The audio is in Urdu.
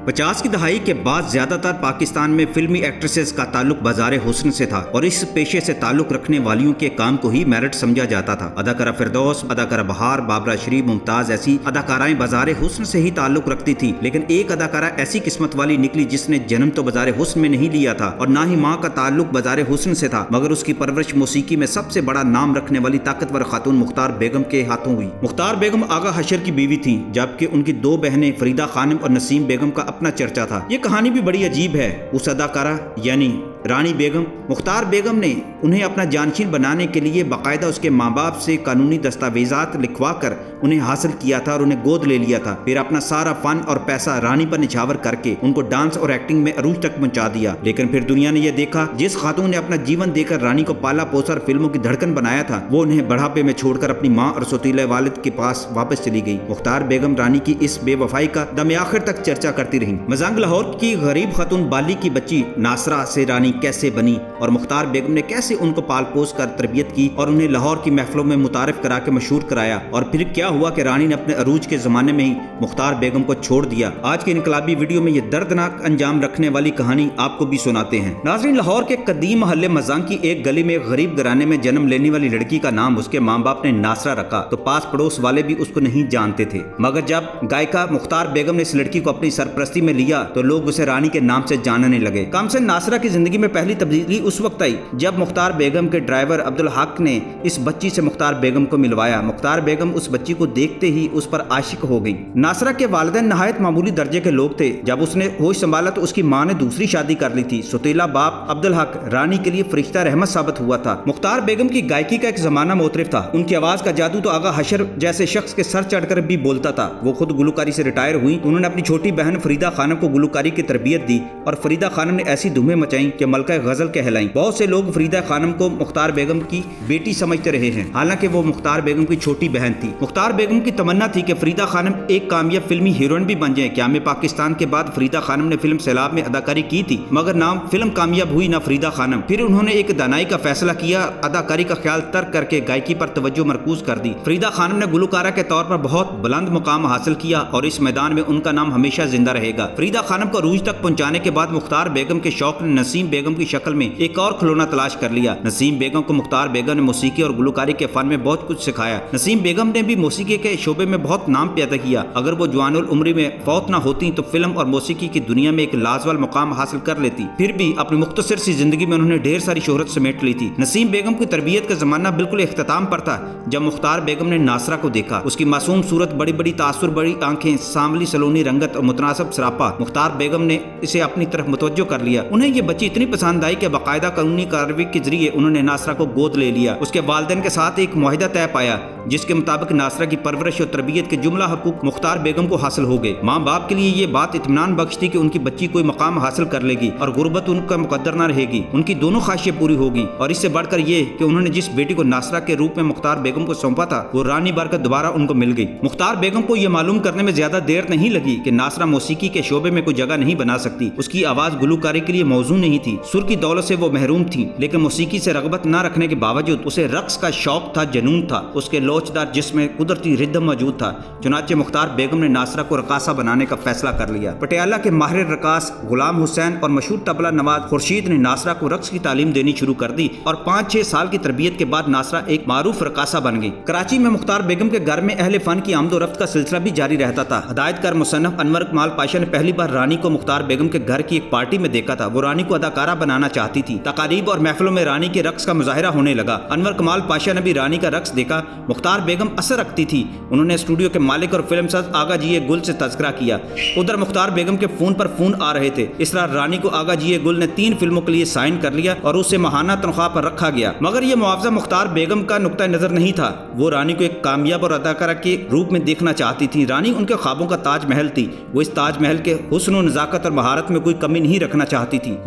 50 کی دہائی کے بعد زیادہ تر پاکستان میں فلمی ایکٹریسز کا تعلق بازار حسن سے تھا اور اس پیشے سے تعلق رکھنے والیوں کے کام کو ہی میرٹ سمجھا جاتا تھا۔ اداکارہ فردوس، اداکارہ بہار، بابرہ شریف، ممتاز ایسی اداکارائیں بازار حسن سے ہی تعلق رکھتی تھی، لیکن ایک اداکارہ ایسی قسمت والی نکلی جس نے جنم تو بازار حسن میں نہیں لیا تھا اور نہ ہی ماں کا تعلق بازار حسن سے تھا، مگر اس کی پرورش موسیقی میں سب سے بڑا نام رکھنے والی طاقتور خاتون مختار بیگم کے ہاتھوں ہوئی۔ مختار بیگم آغا حشر کی بیوی تھیں، جبکہ ان کی دو بہنیں فریدہ خانم اور نسیم بیگم کا اپنا چرچا تھا۔ یہ کہانی بھی بڑی عجیب ہے۔ اس اداکارہ یعنی رانی بیگم، مختار بیگم نے انہیں اپنا جانشین بنانے کے لیے باقاعدہ اس کے ماں باپ سے قانونی دستاویزات لکھوا کر انہیں حاصل کیا تھا اور انہیں گود لے لیا تھا، پھر اپنا سارا فن اور پیسہ رانی پر نچھاور کر کے ان کو ڈانس اور ایکٹنگ میں عروج تک پہنچا دیا۔ لیکن پھر دنیا نے یہ دیکھا جس خاتون نے اپنا جیون دے کر رانی کو پالا پوسا اور فلموں کی دھڑکن بنایا تھا، وہ انہیں بڑھاپے میں چھوڑ کر اپنی ماں اور سوتیلے والد کے پاس واپس چلی گئی۔ مختار بیگم رانی کی اس بے وفائی کا دم آخر تک چرچا کرتی رہیں۔ مزنگ لاہور کی غریب خاتون بالی کی بچی ناصرہ سے رانی کیسے بنی اور مختار بیگم نے کیسے ان کو پال پوس کر تربیت کی اور انہیں لاہور کی محفلوں میں متعارف کرا کے مشہور کرایا، اور پھر کیا ہوا کہ رانی نے اپنے عروج کے زمانے میں ہی مختار بیگم کو چھوڑ دیا۔ آج کے انقلابی ویڈیو میں یہ دردناک انجام رکھنے والی کہانی آپ کو بھی سناتے ہیں۔ ناظرین، لاہور کے قدیم محلے مزنگ کی ایک گلی میں غریب گھرانے میں جنم لینے والی لڑکی کا نام اس کے ماں باپ نے ناصرہ رکھا تو پاس پڑوس والے بھی اس کو نہیں جانتے تھے، مگر جب گائیکا مختار بیگم نے اس لڑکی کو اپنی سرپرستی میں لیا تو لوگ اسے رانی کے نام سے جاننے لگے۔ کم سے ناصرہ کی زندگی میں پہلی تبدیلی اس وقت آئی جب مختار بیگم کے ڈرائیور عبدالحق نے اس بچی سے مختار بیگم کو ملوایا۔ مختار بیگم اس بچی کو دیکھتے ہی اس پر عاشق ہو گئی۔ ناصرہ کے والدین نہایت معمولی درجے کے لوگ تھے۔ جب اس نے ہوش سنبھالا تو اس کی ماں نے دوسری شادی کر لی تھی۔ سوتیلا باپ عبدالحق رانی کے لیے فرشتہ رحمت ثابت ہوا تھا۔ مختار بیگم کی گائیکی کا ایک زمانہ مختلف تھا۔ ان کی آواز کا جادو تو آغا حشر جیسے شخص کے سر چڑھ کر بھی بولتا تھا۔ وہ خود گلوکاری سے ریٹائر ہوئی۔ انہوں نے اپنی چھوٹی بہن فریدہ خانم کو گلوکاری کی تربیت دی اور فریدہ خانم نے ایسی دھومیں مچائیں کہ ملکہ غزل کہلائیں۔ بہت سے لوگ فریدہ خانم کو مختار بیگم کی بیٹی سمجھتے رہے ہیں، حالانکہ وہ مختار بیگم کی چھوٹی بہن تھی۔ مختار بیگم کی تمنا تھی کہ فریدہ خانم ایک کامیاب فلمی ہیروئن بھی بن جائیں۔ قیام پاکستان کے بعد فریدہ خانم نے فلم سیلاب میں اداکاری کی تھی، مگر نہ فلم کامیاب ہوئی نہ فریدہ خانم۔ پھر انہوں نے ایک دانائی کا فیصلہ کیا، اداکاری کا خیال ترک کر کے گائیکی پر توجہ مرکوز کر دی۔ فریدہ خانم نے گلوکارہ کے طور پر بہت بلند مقام حاصل کیا اور اس میدان میں ان کا نام ہمیشہ زندہ رہے گا۔ فریدہ خانم کو عروج تک پہنچانے کے بعد مختار بیگم کے شوق نے نسیم بیگم کی شکل میں ایک اور کھلونا تلاش کر لیا۔ نسیم بیگم کو مختار بیگم نے موسیقی اور گلوکاری کے فن میں بہت کچھ سکھایا۔ نسیم بیگم نے بھی موسیقی کے شعبے میں بہت نام پیدا کیا۔ اگر وہ جوان العمری میں فوت نہ ہوتی تو فلم اور موسیقی کی دنیا میں ایک لازوال مقام حاصل کر لیتی۔ پھر بھی اپنی مختصر سی زندگی میں انہوں نے ڈھیر ساری شہرت سمیٹ لی تھی۔ نسیم بیگم کی تربیت کا زمانہ بالکل اختتام پر تھا جب مختار بیگم نے ناصرہ کو دیکھا۔ اس کی معصوم صورت، بڑی بڑی تاثر بڑی آنکھیں، سانولی سلونی رنگت اور متناسب سراپا، مختار بیگم نے اسے اپنی طرف متوجہ کر لیا۔ انہیں یہ بچی اتنی پسند آئی کہ باقاعدہ قانونی کارروائی کے ذریعے انہوں نے ناصرہ کو گود لے لیا۔ اس کے والدین کے ساتھ ایک معاہدہ طے پایا جس کے مطابق ناصرہ کی پرورش اور تربیت کے جملہ حقوق مختار بیگم کو حاصل ہو گئے۔ ماں باپ کے لیے یہ بات اطمینان بخش تھی کہ ان کی بچی کوئی مقام حاصل کر لے گی اور غربت ان کا مقدر نہ رہے گی۔ ان کی دونوں خواہشیں پوری ہوگی، اور اس سے بڑھ کر یہ کہ انہوں نے جس بیٹی کو ناصرہ کے روپ میں مختار بیگم کو سونپا تھا وہ رانی برکت دوبارہ ان کو مل گئی۔ مختار بیگم کو یہ معلوم کرنے میں زیادہ دیر نہیں لگی کہ ناصرہ موسیقی کے شعبے میں کوئی جگہ نہیں بنا سکتی۔ اس کی آواز گلوکاری کے لیے موزوں نہیں تھی، سر کی دولت سے وہ محروم تھی، لیکن موسیقی سے رغبت نہ رکھنے کے باوجود اسے رقص کا شوق تھا، جنون تھا۔ اس کے لوچدار جسم میں قدرتی ردم موجود تھا۔ چنانچہ مختار بیگم نے ناصرہ کو رقاصہ بنانے کا فیصلہ کر لیا۔ پٹیالہ کے ماہر رقاص غلام حسین اور مشہور طبلہ نواز خورشید نے ناصرہ کو رقص کی تعلیم دینی شروع کر دی اور 5-6 سال کی تربیت کے بعد ناصرہ ایک معروف رقاصہ بن گئی۔ کراچی میں مختار بیگم کے گھر میں اہل فن کی آمد و رفت کا سلسلہ بھی جاری رہتا تھا۔ ہدایت کار مصنف انور کمال پاشا نے پہلی بار رانی کو مختار بیگم کے گھر کی ایک پارٹی میں دیکھا تھا۔ وہ رانی کو اداکارہ بنانا چاہتی تھی۔ تقاریب اور محفلوں میں رانی کے رقص کا مظاہرہ ہونے لگا۔ انور کمال پاشا نے بھی رانی کا رقص دیکھا۔ مختار بیگم اثر رکھتی تھی۔ انہوں نے اسٹوڈیو کے مالک اور فلم ساز آغا جی گل سے تذکرہ کیا۔ ادھر مختار بیگم کے فون پر فون آ رہے تھے۔ اس طرح رانی کو آغا جی گل نے 3 فلموں کے لیے سائن کر لیا اور اسے ماہانہ تنخواہ پر رکھا گیا، مگر یہ معاوضہ مختار بیگم کا نقطہ نظر نہیں تھا۔ وہ رانی کو ایک کامیاب اور اداکارہ کے روپ میں دیکھنا چاہتی تھی۔ رانی ان کے خوابوں کا تاج محل تھی۔ وہ اس تاج محل کے حسن و نزاکت اور مہارت میں کوئی کمی نہیں رکھنا چاہتی تھی۔